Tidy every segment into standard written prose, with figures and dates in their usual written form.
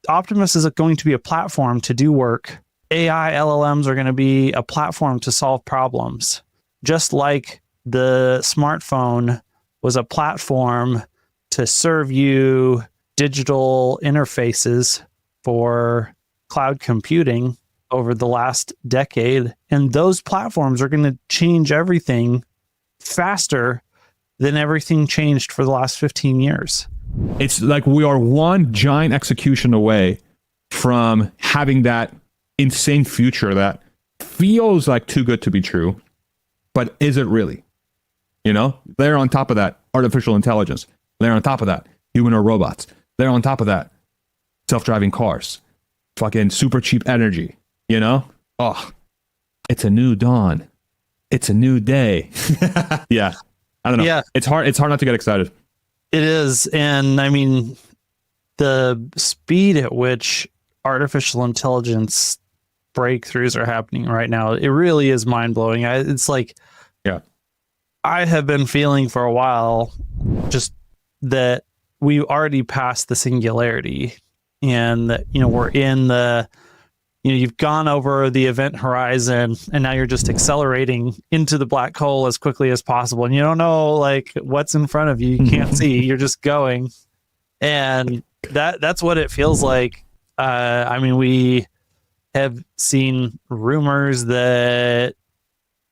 Optimus is going to be a platform to do work. AI LLMs are going to be a platform to solve problems, just like the smartphone was a platform to serve you digital interfaces for cloud computing over the last decade. And those platforms are going to change everything faster than everything changed for the last 15 years. It's like we are one giant execution away from having that insane future that feels like too good to be true, but is it really? You know, they're on top of that, artificial intelligence. They're on top of that, humanoid robots. They're on top of that, self-driving cars, fucking super cheap energy, you know? Oh, it's a new dawn. It's a new day. Yeah. I don't know. Yeah. It's hard not to get excited. It is. And I mean, the speed at which artificial intelligence breakthroughs are happening right now, it really is mind-blowing. It's like, yeah, I have been feeling for a while just that we already passed the singularity, and that, you know, we're in the, you know, you've gone over the event horizon and now you're just accelerating into the black hole as quickly as possible. And you don't know like what's in front of you. You can't see, you're just going. And that's what it feels like. I mean, we have seen rumors that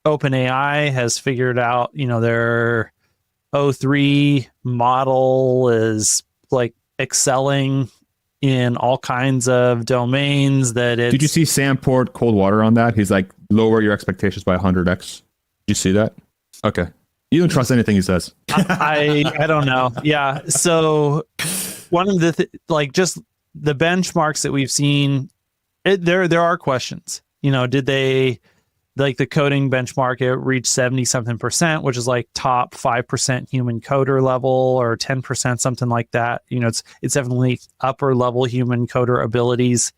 OpenAI has figured out, you know, their O3 model is like excelling in all kinds of domains. That it's... Did you see Sam poured cold water on that? He's like, lower your expectations by 100x. Did you see that? Okay. You don't trust anything he says. I don't know. Yeah. So one of the like just the benchmarks that we've seen, there are questions. You know, did they, like the coding benchmark, it reached 70-something%, which is like top 5% human coder level, or 10%, something like that. You know, it's definitely upper level human coder abilities.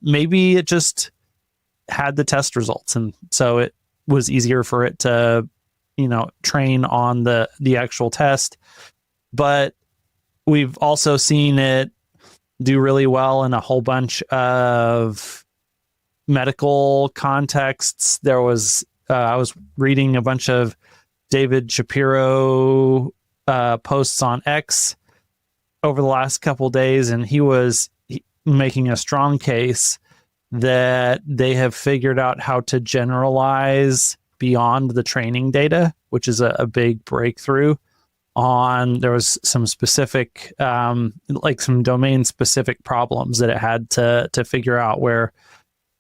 Maybe it just had the test results, and so it was easier for it to, you know, train on the actual test. But we've also seen it do really well in a whole bunch of medical contexts. There was I was reading a bunch of David Shapiro posts on X over the last couple of days, and he was making a strong case that they have figured out how to generalize beyond the training data, which is a big breakthrough. There was some specific like some domain specific problems that it had to figure out, where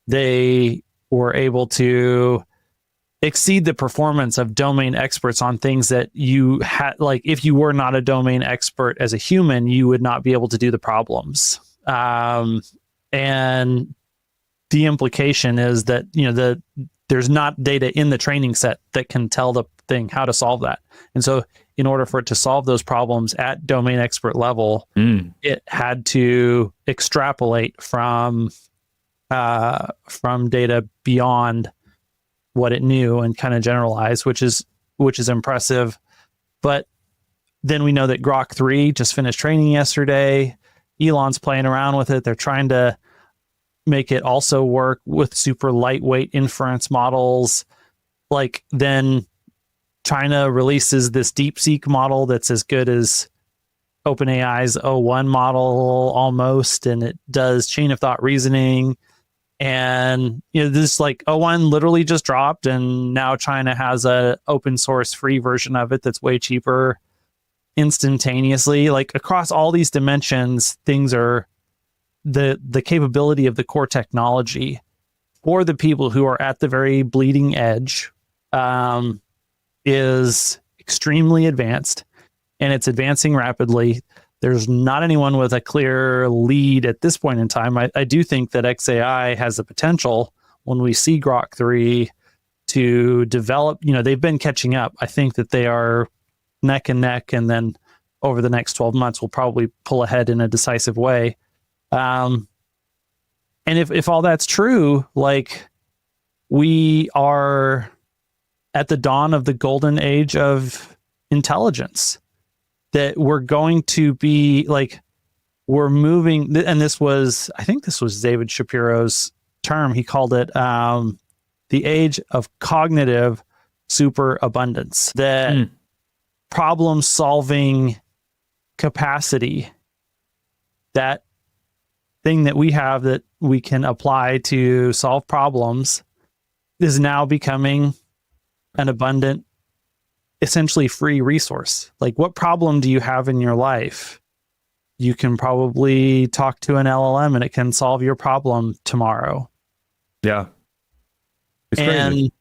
they were able to exceed the performance of domain experts on things that you had, like if you were not a domain expert as a human, you would not be able to do the problems. And the implication is that, you know, there's not data in the training set that can tell the thing how to solve that. And so in order for it to solve those problems at domain expert level, it had to extrapolate from data beyond what it knew and kind of generalize, which is impressive. But then we know that Grok 3 just finished training yesterday. Elon's playing around with it. They're trying to make it also work with super lightweight inference models. Like, then China releases this DeepSeek model that's as good as OpenAI's O1 model almost, and it does chain of thought reasoning. And, you know, this like O1 literally just dropped, and now China has a open source free version of it that's way cheaper instantaneously. Like, across all these dimensions, things are the capability of the core technology for the people who are at the very bleeding edge is extremely advanced, and it's advancing rapidly. There's not anyone with a clear lead at this point in time. I do think that XAI has the potential, when we see Grok 3, to develop, you know, they've been catching up. I think that they are neck and neck, and then over the next 12 months, we'll probably pull ahead in a decisive way. And if all that's true, like, we are at the dawn of the golden age of intelligence, that we're going to be like, we're moving, and I think this was David Shapiro's term. He called it the age of cognitive superabundance. That problem solving capacity, that thing that we have that we can apply to solve problems, is now becoming an abundant, essentially free resource. Like, what problem do you have in your life? You can probably talk to an LLM and it can solve your problem tomorrow. Yeah. It's and crazy.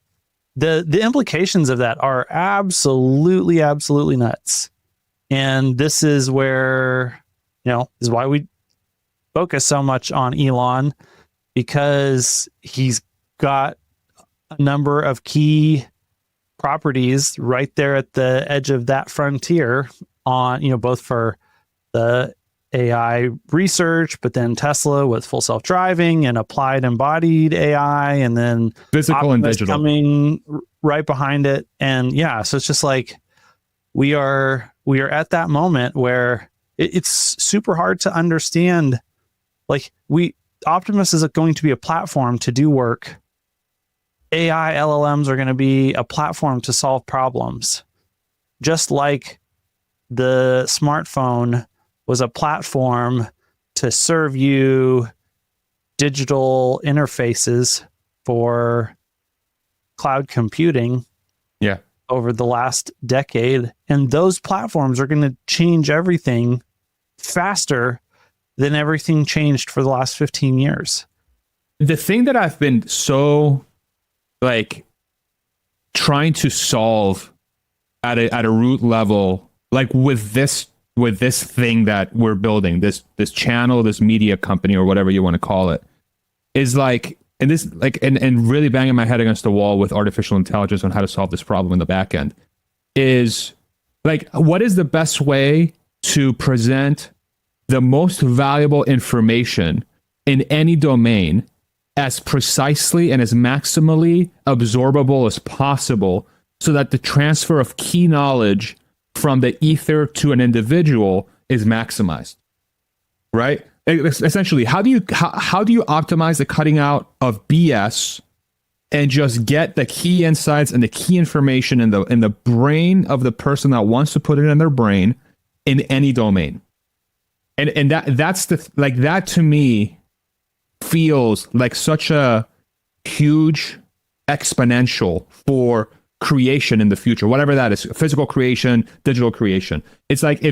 The implications of that are absolutely nuts. And this is where, this is why we focus so much on Elon, because he's got a number of key properties right there at the edge of that frontier on, both for the AI research, but then Tesla with full self-driving and applied embodied AI, and then Physical and Optimus digital coming right behind it. And yeah, so it's just like we are at that moment where it's super hard to understand. Like, Optimus is going to be a platform to do work. AI LLMs are going to be a platform to solve problems, just like the smartphone was a platform to serve you digital interfaces for cloud computing. Yeah. Over the last decade. And those platforms are going to change everything faster than everything changed for the last 15 years. The thing that I've been so trying to solve at a root level, like with this thing that we're building, this channel, this media company, or whatever you want to call it, is and really banging my head against the wall with artificial intelligence on how to solve this problem in the back end, is like, what is the best way to present the most valuable information in any domain as precisely and as maximally absorbable as possible, so that the transfer of key knowledge from the ether to an individual is maximized, right? Essentially, how do you optimize the cutting out of BS and just get the key insights and the key information in the brain of the person that wants to put it in their brain in any domain? And that's that to me feels like such a huge exponential for creation in the future, whatever that is, physical creation, digital creation. It's like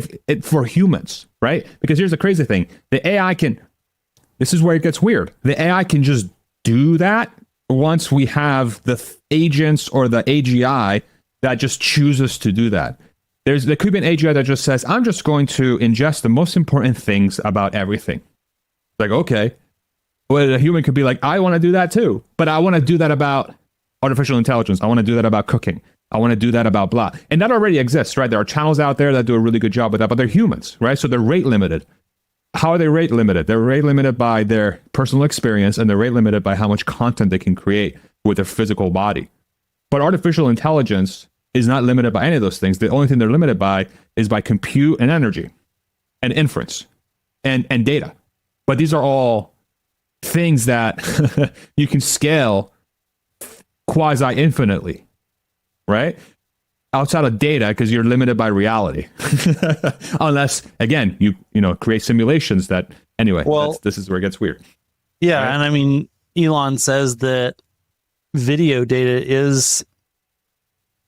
for humans, right? Because here's the crazy thing. The AI this is where it gets weird. The AI can just do that once we have the agents or the AGI that just chooses to do that. There could be an AGI that just says, I'm just going to ingest the most important things about everything. Like, okay. Well, a human could be like, I want to do that too, but I want to do that about artificial intelligence. I want to do that about cooking. I want to do that about blah. And that already exists, right? There are channels out there that do a really good job with that, but they're humans, right? So they're rate limited. How are they rate limited? They're rate limited by their personal experience, and they're rate limited by how much content they can create with their physical body. But artificial intelligence is not limited by any of those things. The only thing they're limited by is by compute and energy and inference and data. But these are all things that you can scale quasi-infinitely, right? Outside of data, because you're limited by reality. Unless, again, you create simulations that, anyway, this is where it gets weird. Yeah, right? and I mean, Elon says that video data is,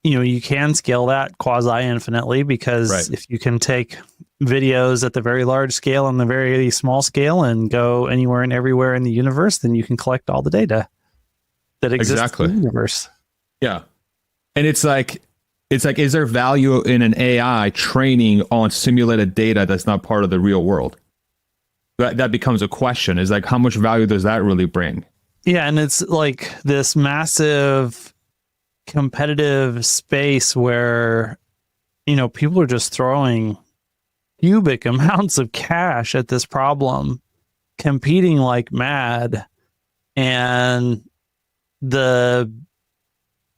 you can scale that quasi-infinitely, because if you can take videos at the very large scale and the very small scale and go anywhere and everywhere in the universe, then you can collect all the data that exists in the universe. Yeah. And it's like, is there value in an AI training on simulated data that's not part of the real world? That becomes a question. Is like, how much value does that really bring? Yeah, and it's like this massive competitive space where, people are just throwing cubic amounts of cash at this problem, competing like mad, and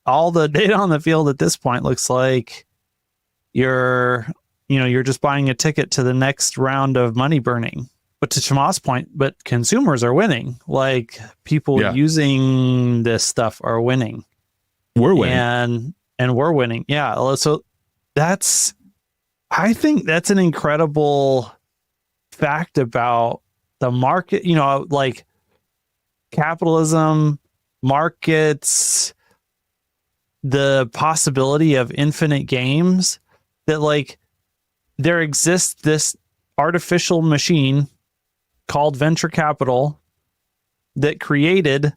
all the data on the field at this point looks like you're just buying a ticket to the next round of money burning. But to Chamath's point, but consumers are winning. Like people using this stuff are winning. We're winning. And we're winning. Yeah. So I think that's an incredible fact about the market, like capitalism, markets, the possibility of infinite games, that like there exists this artificial machine called venture capital that created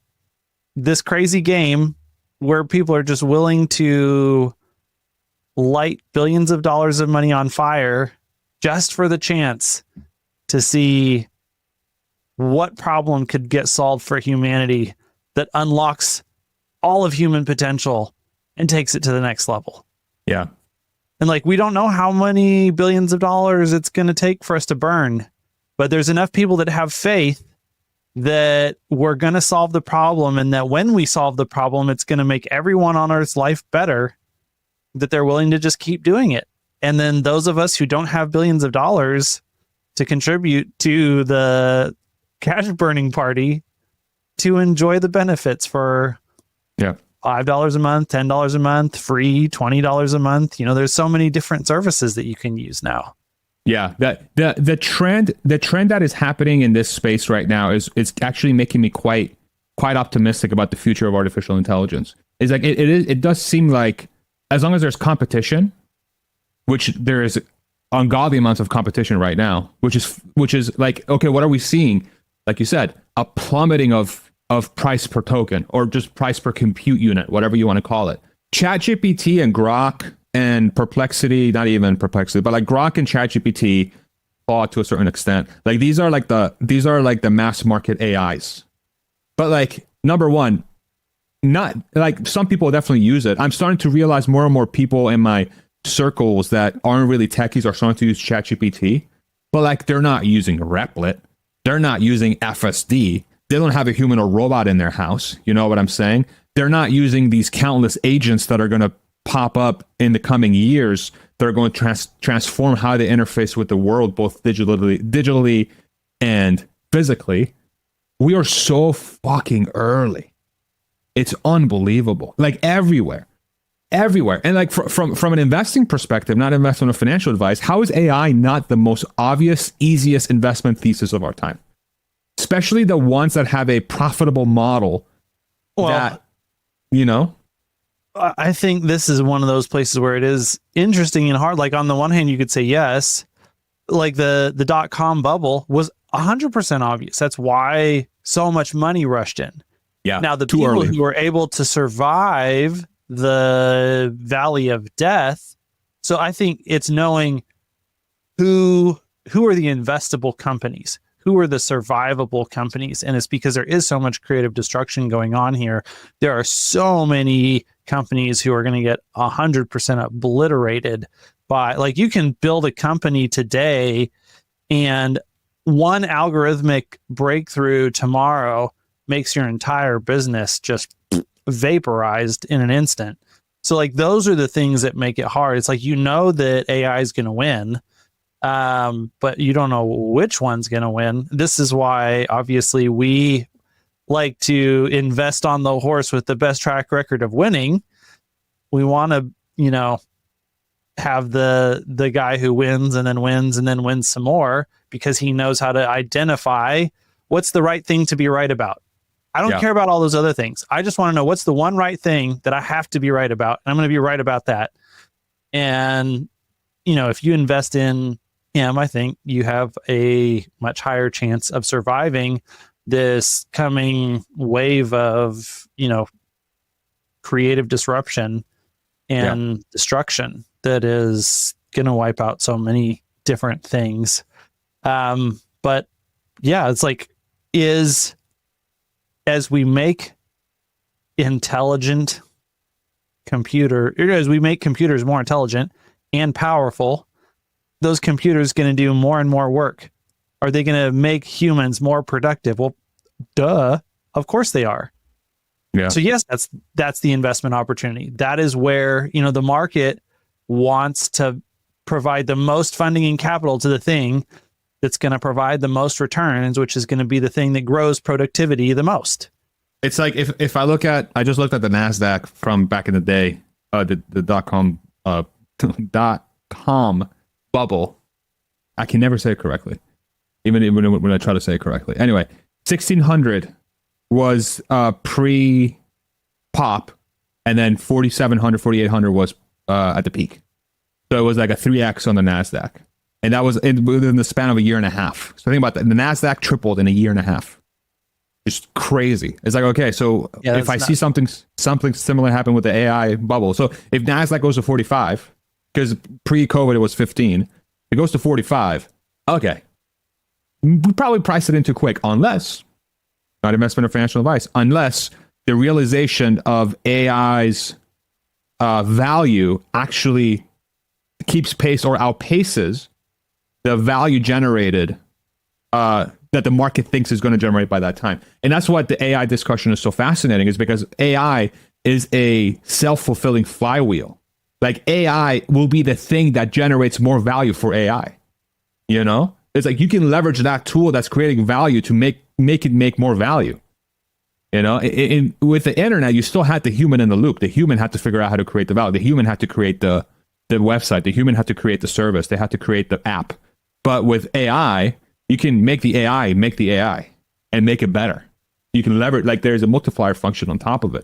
this crazy game where people are just willing to light billions of dollars of money on fire just for the chance to see what problem could get solved for humanity that unlocks all of human potential and takes it to the next level. Yeah. And like, we don't know how many billions of dollars it's going to take for us to burn, but there's enough people that have faith that we're going to solve the problem, and that when we solve the problem, it's going to make everyone on Earth's life better, that they're willing to just keep doing it. And then those of us who don't have billions of dollars to contribute to the cash burning party to enjoy the benefits for $5 a month, $10 a month, free, $20 a month. There's so many different services that you can use now. Yeah, that the trend that is happening in this space right now is actually making me quite optimistic about the future of artificial intelligence. It's like it does seem like, as long as there's competition, which there is ungodly amounts of competition right now, which is like, okay, what are we seeing? Like you said, a plummeting of price per token, or just price per compute unit, whatever you want to call it. ChatGPT and Grok and Perplexity, not even Perplexity, but like Grok and ChatGPT fall to a certain extent. Like these are like the mass market AIs. But like, number one, not like, some people definitely use it. I'm starting to realize more and more people in my circles that aren't really techies are starting to use ChatGPT, but like they're not using Replit. They're not using FSD. They don't have a human or robot in their house. You know what I'm saying? They're not using these countless agents that are going to pop up in the coming years that are going to transform how they interface with the world, both digitally and physically. We are so fucking early. It's unbelievable. Like everywhere. And like from an investing perspective, not investment or financial advice, how is AI not the most obvious, easiest investment thesis of our time? Especially the ones that have a profitable model that, I think this is one of those places where it is interesting and hard. Like on the one hand, you could say yes, like the .com bubble was 100% obvious. That's why so much money rushed in. Yeah. Now the people who were able to survive the valley of death. So I think it's knowing who are the investable companies, who are the survivable companies. And it's because there is so much creative destruction going on here. There are so many companies who are going to get 100% obliterated by, like, you can build a company today and one algorithmic breakthrough tomorrow makes your entire business just vaporized in an instant. So like, those are the things that make it hard. It's like, that AI is going to win, but you don't know which one's going to win. This is why obviously we like to invest on the horse with the best track record of winning. We want to, have the guy who wins and then wins some more, because he knows how to identify what's the right thing to be right about. I don't care about all those other things. I just want to know what's the one right thing that I have to be right about. And I'm going to be right about that. And, if you invest in him, I think you have a much higher chance of surviving this coming wave of, creative disruption and destruction that is going to wipe out so many different things. But yeah, it's like, as we make computers more intelligent and powerful, those computers going to do more and more work. Are they going to make humans more productive? Well, duh, of course they are. Yeah. So yes, that's the investment opportunity. That is where, the market wants to provide the most funding and capital to the thing that's going to provide the most returns, which is going to be the thing that grows productivity the most. It's like if I look at, I just looked at the NASDAQ from back in the day, the dot-com bubble. I can never say it correctly, even when I try to say it correctly. Anyway, 1600 was pre-pop, and then 4700, 4800 was at the peak. So it was like a 3x on the NASDAQ. And that was within the span of a year and a half. So think about that. The NASDAQ tripled in a year and a half. It's crazy. It's like, okay, so if I see something similar happen with the AI bubble. So if NASDAQ goes to 45, because pre-COVID it was 15, it goes to 45. Okay. We probably priced it in too quick, unless, not investment or financial advice, unless the realization of AI's value actually keeps pace or outpaces the value generated that the market thinks is going to generate by that time. And that's what the AI discussion is so fascinating, is because AI is a self-fulfilling flywheel. Like AI will be the thing that generates more value for AI. You know, it's like you can leverage that tool that's creating value to make it make more value. You know, with the internet, you still had the human in the loop. The human had to figure out how to create the value. The human had to create the website. The human had to create the service. They had to create the app. But with AI, you can make the AI and make it better. You can leverage, like there's a multiplier function on top of it.